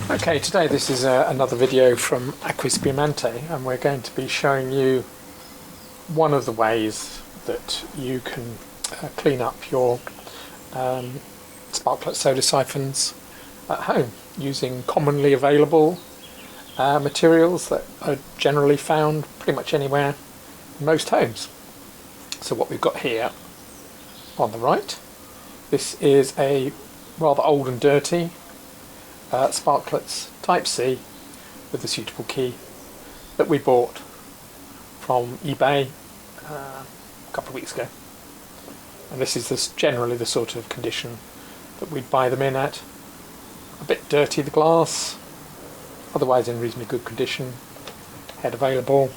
Okay, today this is another video from Acquispumante, and we're going to be showing you one of the ways that you can clean up your Sparklet soda siphons at home using commonly available materials that are generally found pretty much anywhere in most homes. So what we've got here on the right, this is a rather old and dirty Sparklets Type C with a suitable key that we bought from eBay a couple of weeks ago, and this is generally the sort of condition that we'd buy them in at. A bit dirty, the glass, otherwise in reasonably good condition, head available,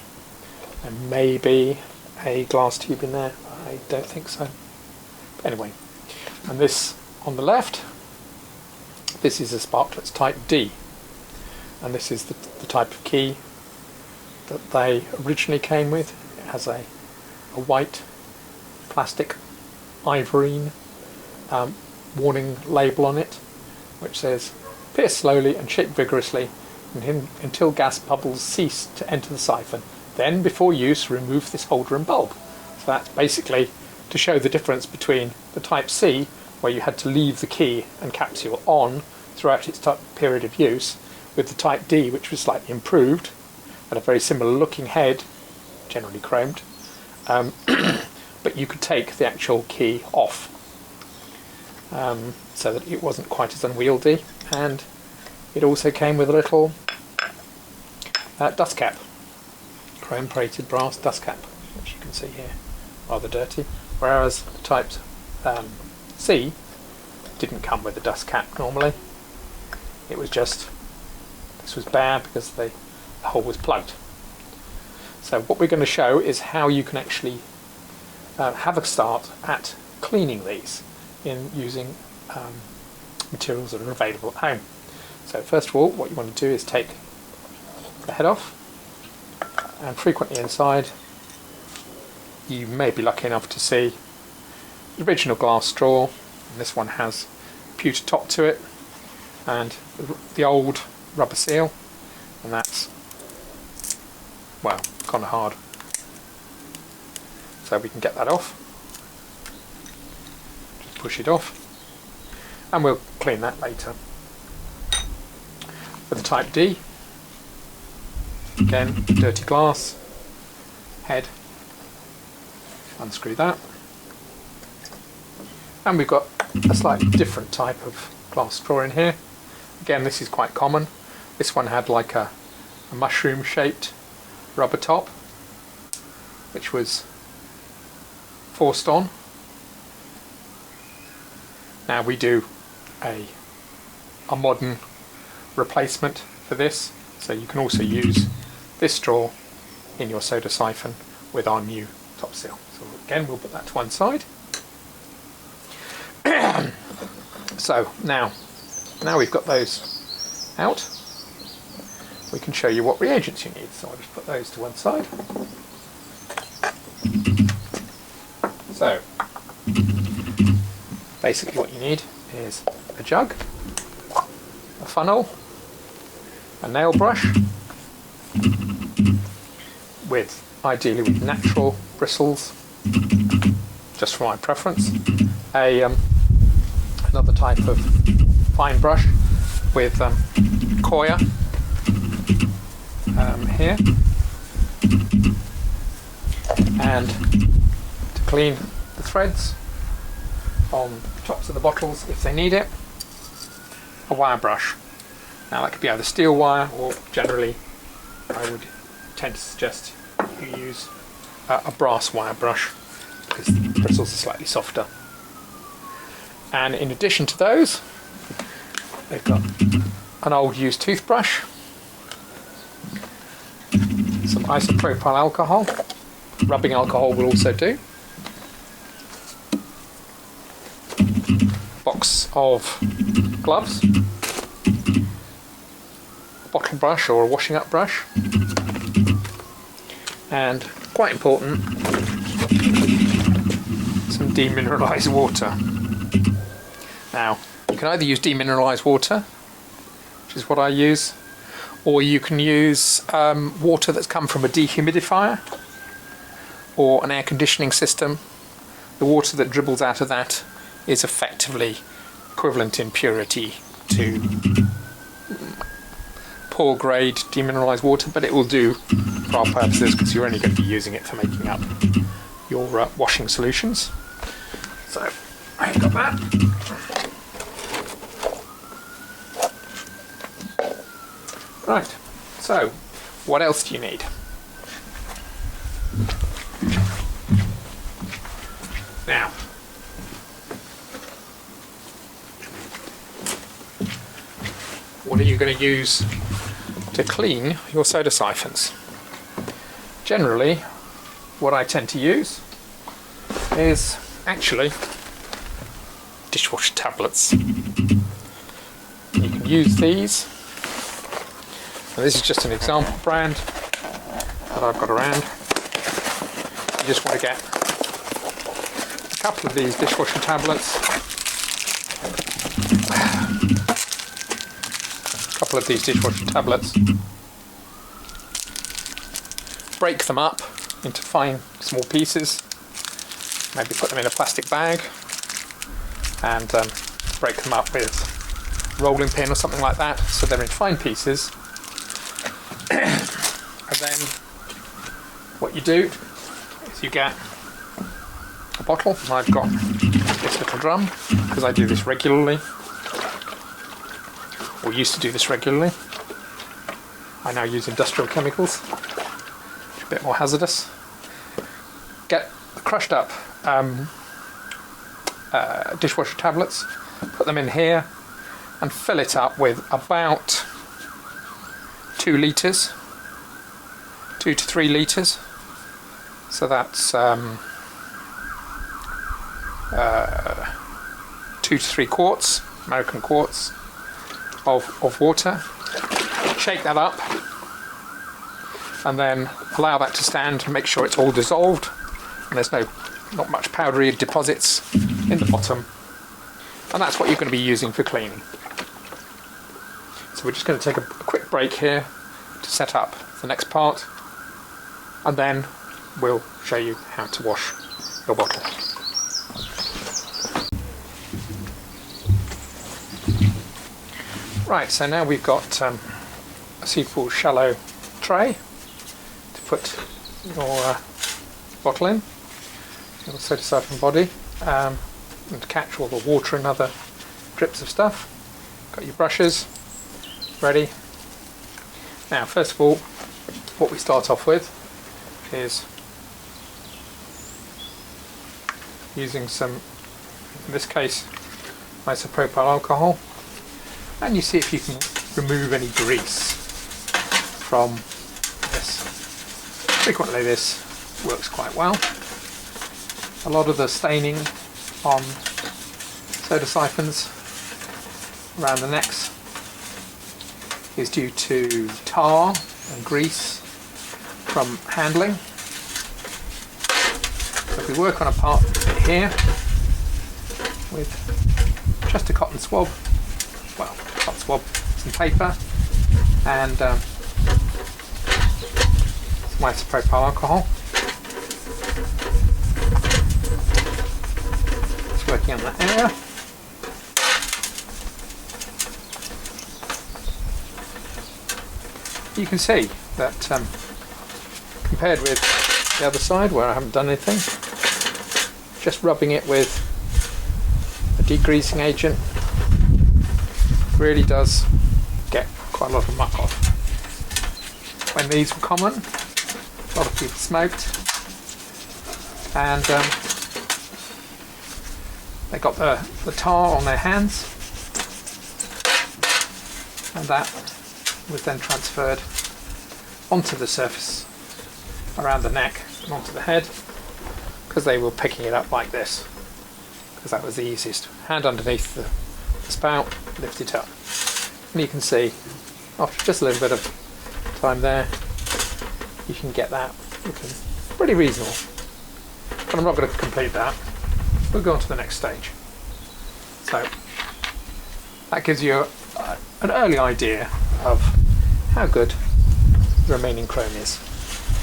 and maybe a glass tube in there. I don't think so. But anyway, and this on the left, this is a Sparklets Type D, and this is the type of key that they originally came with. It has a white plastic ivorine warning label on it, which says pierce slowly and shake vigorously until gas bubbles cease to enter the siphon. Then, before use, remove this holder and bulb. So that's basically to show the difference between the Type C, where you had to leave the key and capsule on throughout its period of use, with the Type D, which was slightly improved, and a very similar looking head, generally chromed, but you could take the actual key off, so that it wasn't quite as unwieldy, and it also came with a little dust cap, chrome plated brass dust cap, which you can see here, rather dirty, whereas the Type C didn't come with a dust cap normally. It was just, this was bare because the hole was plugged. So what we're going to show is how you can actually have a start at cleaning these in using materials that are available at home. So first of all, what you want to do is take the head off, and frequently inside you may be lucky enough to see the original glass straw, and this one has a pewter top to it, and the old rubber seal, and that's, well, kind of hard. So we can get that off, just push it off, and we'll clean that later. With the Type D, again, dirty glass, head, unscrew that, and we've got a slightly different type of glass straw in here. Again, this is quite common. This one had like a mushroom shaped rubber top, which was forced on. Now we do a modern replacement for this, so you can also use this straw in your soda siphon with our new top seal. So again, we'll put that to one side. So now we've got those out, we can show you what reagents you need. So I'll just put those to one side. So basically what you need is a jug, a funnel, a nail brush, ideally with natural bristles, just for my preference, another type of fine brush with coir here, and to clean the threads on the tops of the bottles if they need it, a wire brush. Now that could be either steel wire, or generally I would tend to suggest you use a brass wire brush because the bristles are slightly softer. And in addition to those, they've got an old used toothbrush, some isopropyl alcohol, rubbing alcohol will also do, a box of gloves, a bottle brush or a washing up brush, and quite important, some demineralised water. Now, you can either use demineralised water which is what I use, or you can use water that's come from a dehumidifier or an air conditioning system. The water that dribbles out of that is effectively equivalent in purity to poor grade demineralised water, but it will do for our purposes because you're only going to be using it for making up your washing solutions. So I've got that. Right, so what else do you need? Now, what are you going to use to clean your soda siphons? Generally, what I tend to use is actually dishwasher tablets. You can use these, and this is just an example brand that I've got around. You just want to get a couple of these dishwasher tablets, break them up into fine small pieces, maybe put them in a plastic bag and break them up with a rolling pin or something like that so they're in fine pieces. And then what you do is you get a bottle. I've got this little drum because I do this regularly, or used to do this regularly. I now use industrial chemicals, which are a bit more hazardous. Get crushed up dishwasher tablets, put them in here and fill it up with about 2 litres, 2 to 3 litres. So that's 2 to 3 quarts, American quarts of water. Shake that up and then allow that to stand and make sure it's all dissolved and there's not much powdery deposits in the bottom, and that's what you're going to be using for cleaning. So we're just going to take a quick break here to set up the next part, and then we'll show you how to wash your bottle. Right, so now we've got a suitable shallow tray to put your bottle in, your soda siphon body, and to catch all the water and other drips of stuff. Got your brushes ready. Now, first of all, what we start off with is using some, in this case, isopropyl alcohol, and you see if you can remove any grease from this. Frequently this works quite well. A lot of the staining on soda siphons around the necks is due to tar and grease from handling. So if we work on a part here with just a cotton swab, well, cotton swab, some paper and some isopropyl alcohol. Just working on that area. You can see that compared with the other side where I haven't done anything, just rubbing it with a degreasing agent really does get quite a lot of muck off. When these were common, a lot of people smoked and they got the tar on their hands, and that was then transferred onto the surface around the neck and onto the head, because they were picking it up like this, because that was the easiest. Hand underneath the spout, lift it up, and you can see after just a little bit of time there you can get that looking pretty reasonable. But I'm not going to complete that. We'll go on to the next stage. So that gives you an early idea of how good the remaining chrome is.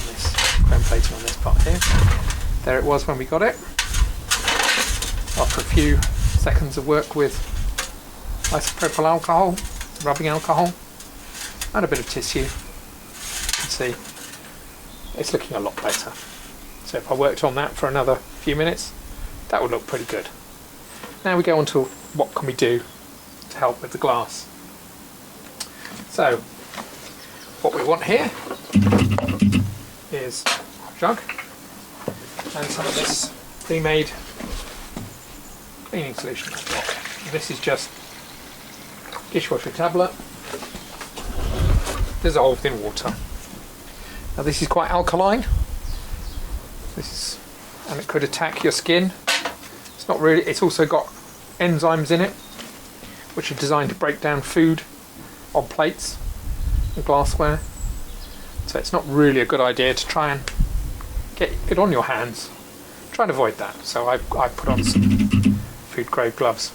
This chrome plating on this part here. There it was when we got it. After a few seconds of work with isopropyl alcohol, rubbing alcohol, and a bit of tissue, you can see it's looking a lot better. So if I worked on that for another few minutes, that would look pretty good. Now we go on to what can we do to help with the glass. So what we want here is a jug and some of this pre-made cleaning solution. This is just dishwasher tablet dissolved in water. Now this is quite alkaline. And it could attack your skin. It's not really. It's also got enzymes in it, which are designed to break down food on plates and glassware. So it's not really a good idea to try and get it on your hands. Try and avoid that. So I put on some food grade gloves.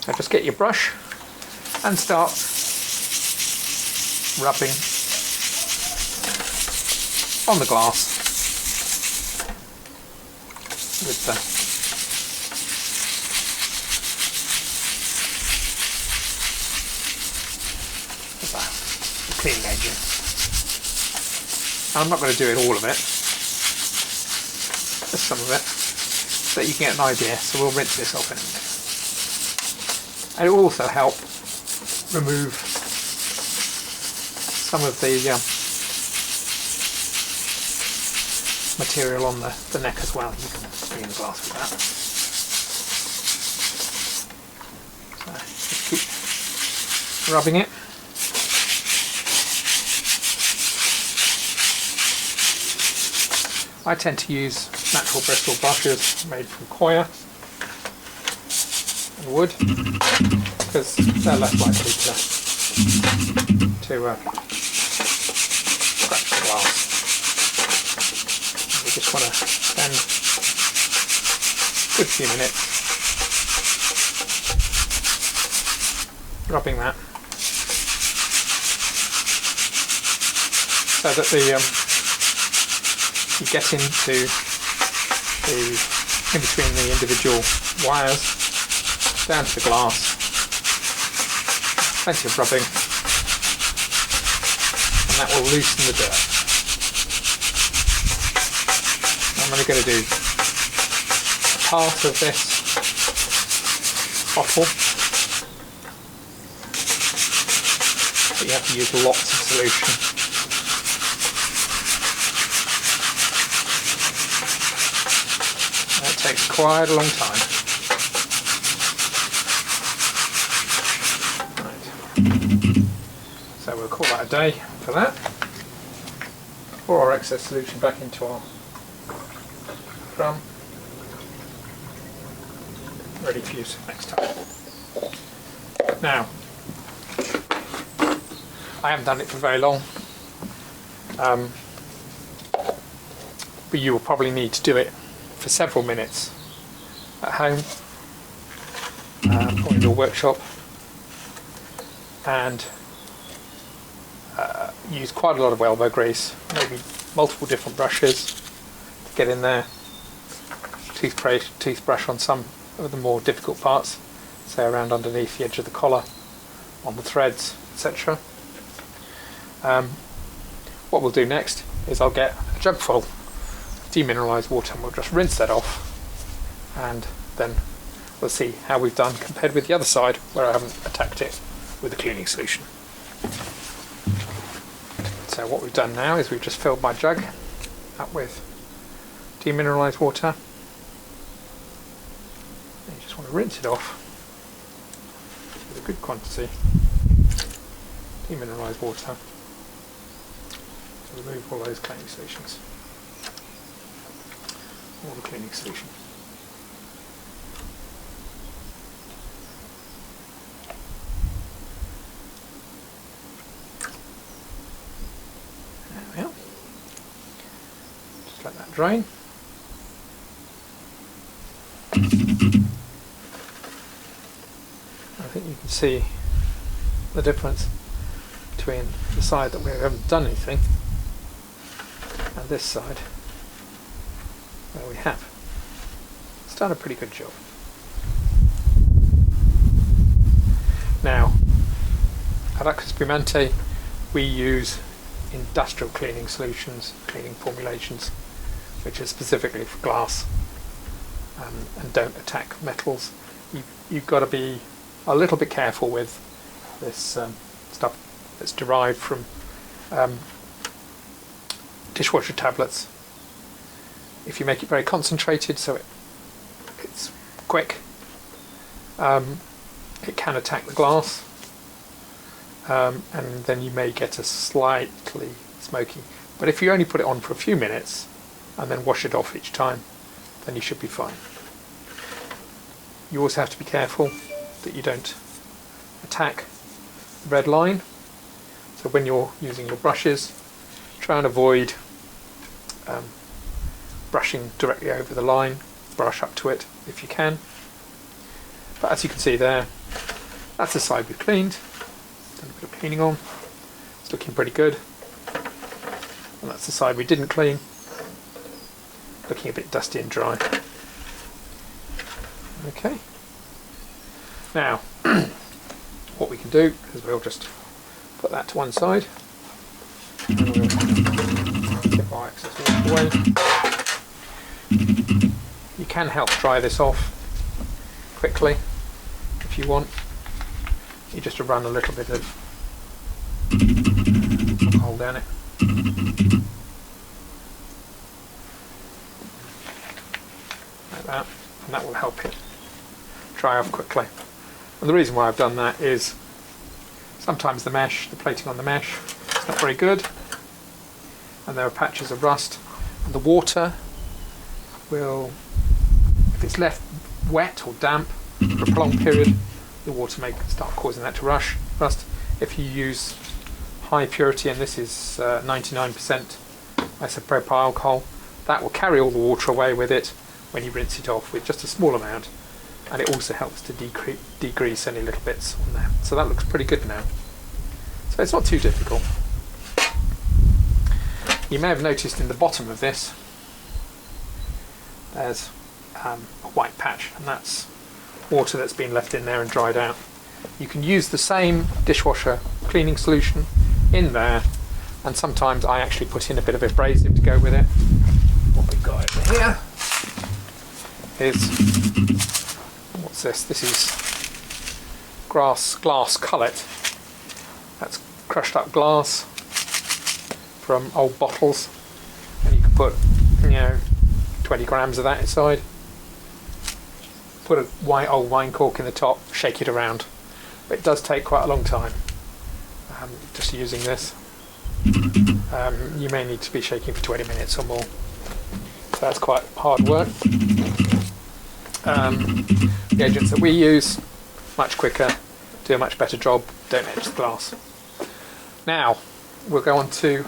Now just get your brush and start rubbing on the glass with the cleaning agent. I'm not going to do it all of it, just some of it, so that you can get an idea. So we'll rinse this off in a minute. And it will also help remove some of the material on the neck as well. You can clean the glass with that. So just keep rubbing it. I tend to use natural bristle brushes made from coir and wood because they're less likely to scratch the glass. We just want to spend a good few minutes rubbing that so that you get into in between the individual wires down to the glass. Plenty of rubbing, and that will loosen the dirt. I'm only going to do part of this bottle, but you have to use lots of solution. That takes quite a long time. Right. So we'll call that a day for that. Pour our excess solution back into our drum, ready for use next time. Now, I haven't done it for very long, but you will probably need to do it for several minutes at home or in your workshop, and use quite a lot of elbow grease, maybe multiple different brushes to get in there, toothbrush on some of the more difficult parts, say around underneath the edge of the collar, on the threads, etc. What we'll do next is I'll get a jug full of demineralised water and we'll just rinse that off, and then we'll see how we've done compared with the other side where I haven't attacked it with a cleaning solution. So what we've done now is we've just filled my jug up with demineralised water. And you just want to rinse it off with a good quantity of demineralised water to remove all those cleaning solutions. All the cleaning solution. There we are. Just let that drain. I think you can see the difference between the side that we haven't done anything and this side where we have. It's done a pretty good job. Now, at Aqua Spumante we use industrial cleaning solutions, cleaning formulations, which are specifically for glass and don't attack metals. You've got to be a little bit careful with this stuff that's derived from dishwasher tablets. If you make it very concentrated, so it's quick, it can attack the glass, and then you may get a slightly smoky. But if you only put it on for a few minutes and then wash it off each time, then you should be fine. You also have to be careful that you don't attack the red line. So when you're using your brushes, try and avoid brushing directly over the line. Brush up to it if you can. But as you can see there, that's the side we've cleaned. Done a bit of cleaning on. It's looking pretty good. And that's the side we didn't clean. Looking a bit dusty and dry. Okay. Now, what we can do is we'll just put that to one side. And we'll get our excess water away. You can help dry this off quickly if you want. You just run a little bit of alcohol down it. Like that, and that will help it dry off quickly. And the reason why I've done that is sometimes the plating on the mesh is not very good, and there are patches of rust, and the water will, if it's left wet or damp for a prolonged period, the water may start causing that to rust. If you use high purity, and this is 99% isopropyl alcohol, that will carry all the water away with it when you rinse it off with just a small amount, and it also helps to degrease any little bits on there. So that looks pretty good now. So it's not too difficult. You may have noticed in the bottom of this there's a white patch, and that's water that's been left in there and dried out. You can use the same dishwasher cleaning solution in there, and sometimes I actually put in a bit of abrasive to go with it. What we've got over here is, what's this? This is glass cullet. That's crushed up glass from old bottles, and you can put 20 grams of that inside. Put a old wine cork in the top, shake it around. But it does take quite a long time just using this. You may need to be shaking for 20 minutes or more. So that's quite hard work. The agents that we use, much quicker, do a much better job, don't etch the glass. Now, we'll go on to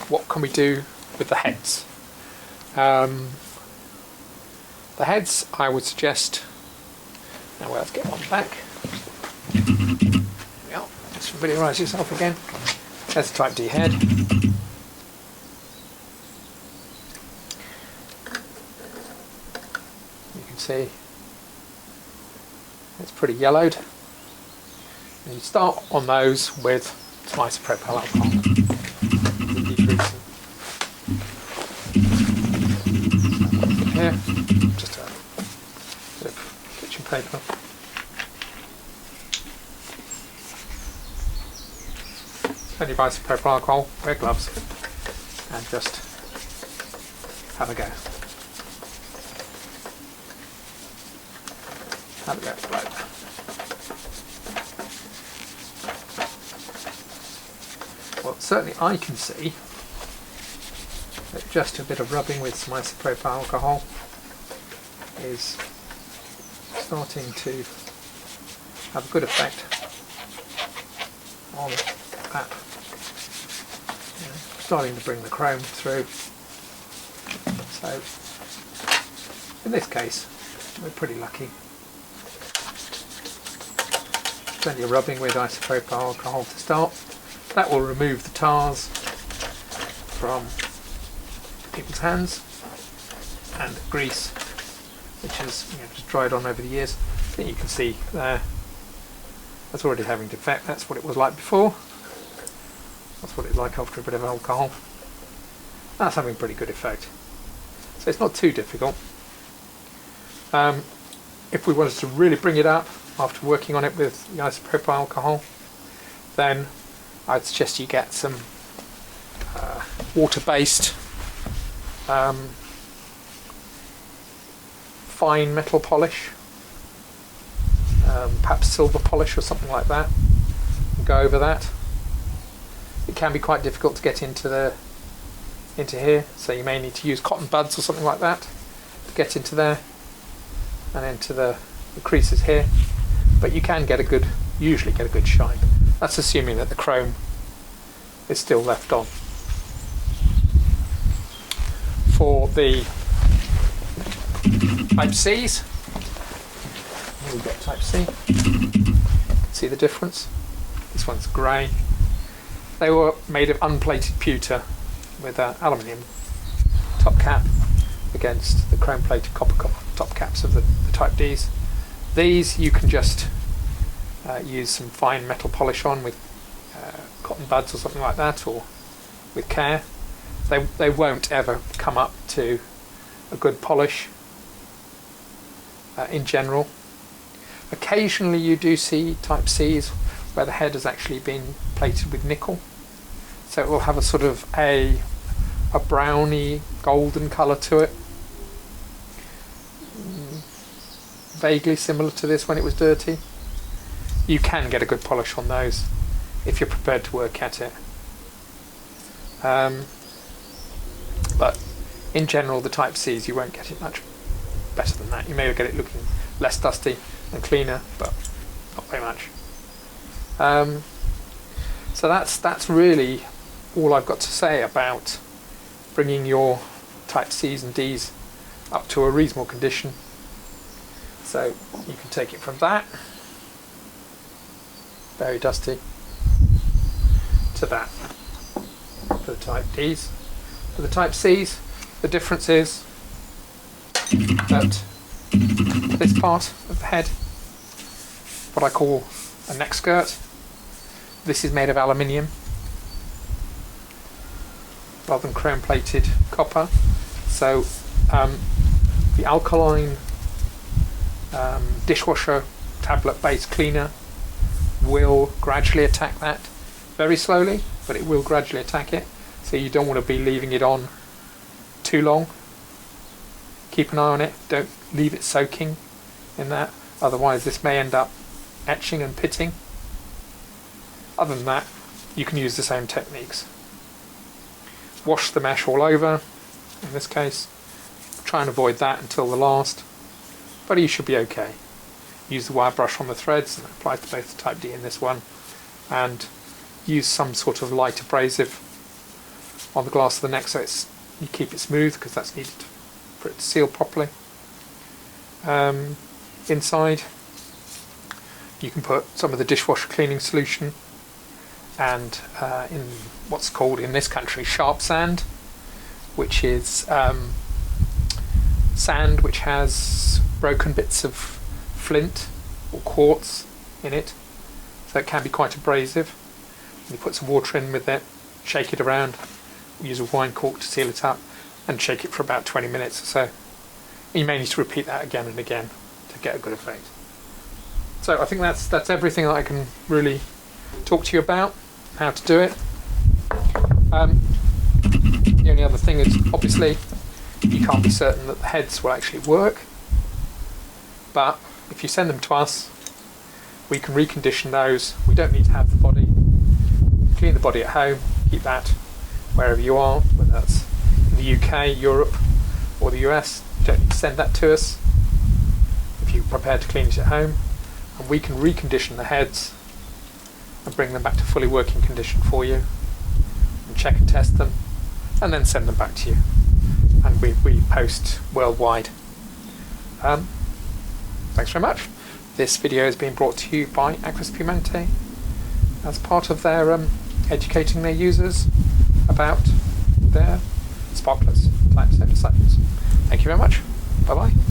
what can we do with the heads. The heads, I would suggest. Now let's get one back. Well, just familiarise yourself again. There's a Type D head. You can see it's pretty yellowed. And you start on those with some isopropyl alcohol. Degreasing. Here, just a bit of kitchen paper. Plenty of isopropyl alcohol, wear gloves, and just have a go. Have a go, blow. Well, certainly I can see that just a bit of rubbing with some isopropyl alcohol is starting to have a good effect on that. Starting to bring the chrome through. So in this case we're pretty lucky. plenty of rubbing with isopropyl alcohol to start. That will remove the tars from people's hands and grease, which has just dried on over the years. I think you can see there, that's already having an effect. That's what it was like before. That's what it's like after a bit of alcohol. That's having a pretty good effect. So it's not too difficult. If we wanted to really bring it up after working on it with the isopropyl alcohol, then I'd suggest you get some water-based fine metal polish, perhaps silver polish or something like that, and go over that. It can be quite difficult to get into here, so you may need to use cotton buds or something like that to get into there and into the creases here, but you can usually get a good shine. That's assuming that the chrome is still left on. For the Type Cs, here we've got Type C. See the difference? This one's grey. They were made of unplated pewter with an aluminium top cap against the chrome plated copper top caps of the Type Ds. These you can just use some fine metal polish on with cotton buds or something like that, or with care. They won't ever come up to a good polish in general. Occasionally you do see Type Cs where the head has actually been plated with nickel, so it will have a sort of a browny golden colour to it, vaguely similar to this when it was dirty. You can get a good polish on those if you're prepared to work at it. But in general, the Type Cs, you won't get it much better than that. You may get it looking less dusty and cleaner, but not very much. So that's really all I've got to say about bringing your Type Cs and Ds up to a reasonable condition. So you can take it from that, very dusty, to that for the Type Ds. For the Type Cs, the difference is that this part of the head, what I call a neck skirt, this is made of aluminium rather than chrome plated copper. So the alkaline dishwasher tablet based cleaner will gradually attack that, very slowly, but it will gradually attack it. So you don't want to be leaving it on too long. Keep an eye on it, don't leave it soaking in that, otherwise this may end up etching and pitting. Other than that, you can use the same techniques. Wash the mesh all over, in this case. Try and avoid that until the last, but you should be okay. Use the wire brush on the threads and apply to both the Type D and this one, and use some sort of light abrasive on the glass of the neck so you keep it smooth, because that's needed for it to seal properly. Inside you can put some of the dishwasher cleaning solution and in what's called in this country sharp sand, which is sand which has broken bits of flint or quartz in it, so it can be quite abrasive. You put some water in with it, shake it around, use a wine cork to seal it up, and shake it for about 20 minutes or so. You may need to repeat that again and again to get a good effect. So I think that's everything that I can really talk to you about, how to do it. The only other thing is, obviously, you can't be certain that the heads will actually work, but if you send them to us, we can recondition those. We don't need to have the body. Clean the body at home, keep that wherever you are, whether that's in the UK, Europe, or the US. You don't need to send that to us if you're prepared to clean it at home, and we can recondition the heads and bring them back to fully working condition for you, and check and test them, and then send them back to you. And we post worldwide. Thanks very much. This video is being brought to you by Aquas Piemonte as part of their educating their users about their Sparklets Type C siphons. Thank you very much. Bye bye.